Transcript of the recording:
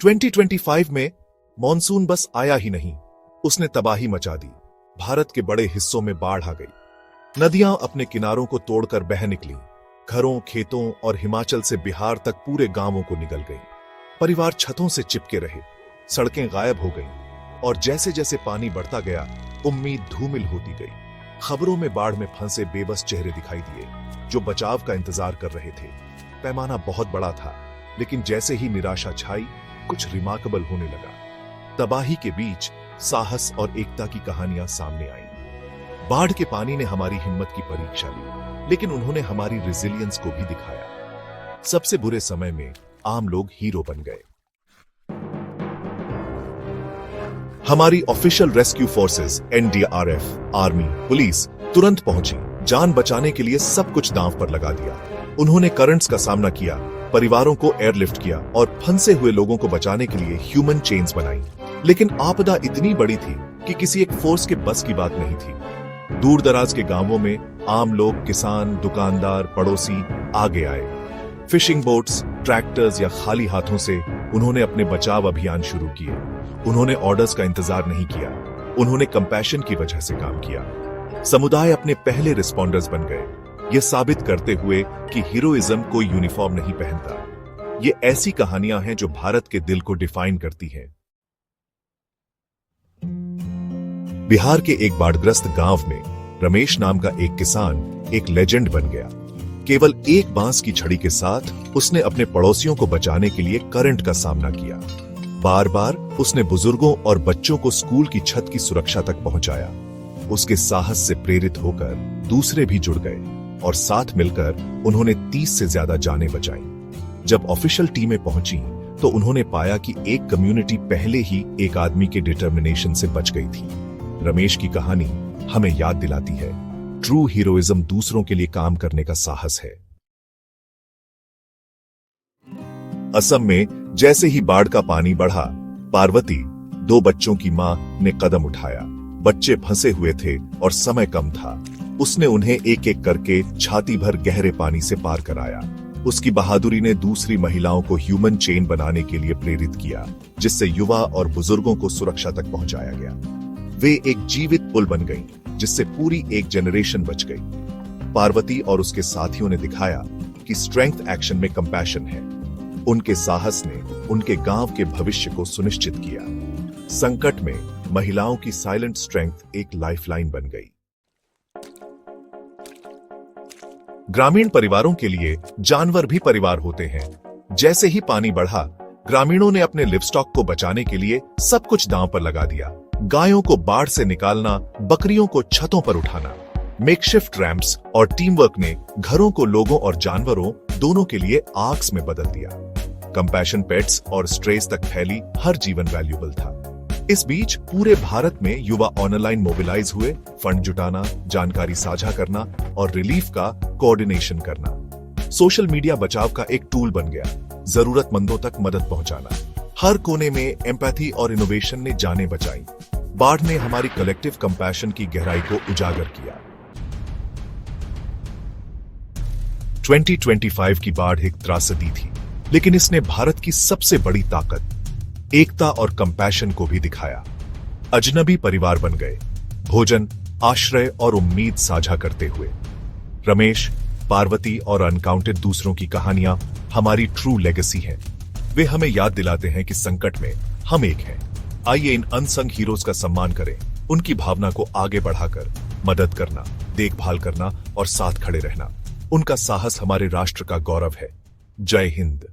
2025 में मॉनसून बस आया ही नहीं, उसने तबाही मचा दी। भारत के बड़े हिस्सों में बाढ़ आ गई। नदियां अपने किनारों को तोड़कर बह निकली। घरों, खेतों और हिमाचल से बिहार तक पूरे गांवों को निगल गई। परिवार छतों से चिपके रहे, सड़कें गायब हो गईं और जैसे जैसे पानी बढ़ता गया, उम्मीद धूमिल होती गई। खबरों में बाढ़ में फंसे बेबस चेहरे दिखाई दिए, जो बचाव का इंतजार कर रहे थे। पैमाना बहुत बड़ा था, लेकिन जैसे ही निराशा छाई, कुछ रिमार्केबल होने लगा। तबाही के बीच साहस और एकता की कहानियां सामने आईं। बाढ़ के पानी ने हमारी हिम्मत की परीक्षा ली, लेकिन उन्होंने हमारी रेजिलियंस को भी दिखाया। सबसे बुरे समय में आम लोग हीरो बन गए। हमारी official rescue forces, NDRF, army, police तुरंत पहुंची। जान बचाने के लिए सब कुछ दांव पर लगा दिया। उन्होंने करंट्स का सामना किया, परिवारों को एयरलिफ्ट किया और फंसे हुए लोगों को बचाने के लिए ह्यूमन चेन्स बनाई। लेकिन आपदा इतनी बड़ी थी कि किसी एक फोर्स के बस की बात नहीं थी। दूर दराज के गांवों में आम लोग, किसान, दुकानदार, पड़ोसी आगे आए। फिशिंग बोट्स, ट्रैक्टर्स या खाली हाथों से उन्होंने अपने बचाव अभियान शुरू किए। उन्होंने ऑर्डर्स का इंतजार नहीं किया, उन्होंने कंपैशन की वजह से काम किया। समुदाय अपने पहले रिस्पॉन्डर्स बन गए, यह साबित करते हुए कि हीरोइज्म कोई यूनिफॉर्म नहीं पहनता। ये ऐसी कहानियां हैं जो भारत के दिल को डिफाइन करती हैं। बिहार के एक बाढ़ग्रस्त गांव में रमेश नाम का एक किसान एक लेजेंड बन गया। केवल एक बांस की छड़ी के साथ उसने अपने पड़ोसियों को बचाने के लिए करंट का सामना किया। बार बार उसने बुजुर्गों और बच्चों को स्कूल की छत की सुरक्षा तक पहुंचाया। उसके साहस से प्रेरित होकर दूसरे भी जुड़ गए और साथ मिलकर उन्होंने 30 से ज्यादा जानें बचाई। जब ऑफिशियल टीमें पहुंची तो उन्होंने पाया कि एक कम्युनिटी पहले ही एक आदमी के डिटर्मिनेशन से बच गई थी। रमेश की कहानी हमें याद दिलाती है, ट्रू हीरोइज्म दूसरों के लिए काम करने का साहस है। असम में जैसे ही बाढ़ का पानी बढ़ा, पार्वती, 2 बच्चों की मां, ने कदम उठाया। बच्चे फंसे हुए थे और समय कम था। उसने उन्हें एक एक करके छाती भर गहरे पानी से पार कराया। उसकी बहादुरी ने दूसरी महिलाओं को ह्यूमन चेन बनाने के लिए प्रेरित किया, जिससे युवा और बुजुर्गों को सुरक्षा तक पहुंचाया गया। वे एक जीवित पुल बन गईं, जिससे पूरी एक जनरेशन बच गई। पार्वती और उसके साथियों ने दिखाया कि स्ट्रेंथ एक्शन में कंपैशन है। उनके साहस ने उनके गांव के भविष्य को सुनिश्चित किया। संकट में महिलाओं की साइलेंट स्ट्रेंथ एक लाइफलाइन बन गई। ग्रामीण परिवारों के लिए जानवर भी परिवार होते हैं। जैसे ही पानी बढ़ा, ग्रामीणों ने अपने लिवस्टॉक को बचाने के लिए सब कुछ दांव पर लगा दिया। गायों को बाढ़ से निकालना, बकरियों को छतों पर उठाना। मेकशिफ्ट रैंप्स और टीम वर्क ने घरों को लोगों और जानवरों दोनों के लिए आर्क्स में बदल दिया। कंपैशन पेट्स और स्ट्रेस तक फैली हर जीवन वैल्यूबल था। इस बीच पूरे भारत में युवा ऑनलाइन मोबिलाइज हुए, फंड जुटाना, जानकारी साझा करना और रिलीफ का कोऑर्डिनेशन करना। सोशल मीडिया बचाव का एक टूल बन गया, जरूरतमंदों तक मदद पहुंचाना। हर कोने में एम्पैथी और इनोवेशन ने जानें बचाई। बाढ़ ने हमारी कलेक्टिव कंपैशन की गहराई को उजागर किया। 2025 की बाढ़ एक त्रासदी थी, लेकिन इसने भारत की सबसे बड़ी ताकत, एकता और कंपैशन को भी दिखाया। अजनबी परिवार बन गए, भोजन, आश्रय और उम्मीद साझा करते हुए। रमेश, पार्वती और अनकाउंटेड दूसरों की कहानियां हमारी ट्रू लेगेसी हैं। वे हमें याद दिलाते हैं कि संकट में हम एक हैं। आइए इन अनसंग हीरोज का सम्मान करें, उनकी भावना को आगे बढ़ाकर मदद करना, देखभाल करना और साथ खड़े रहना। उनका साहस हमारे राष्ट्र का गौरव है। जय हिंद।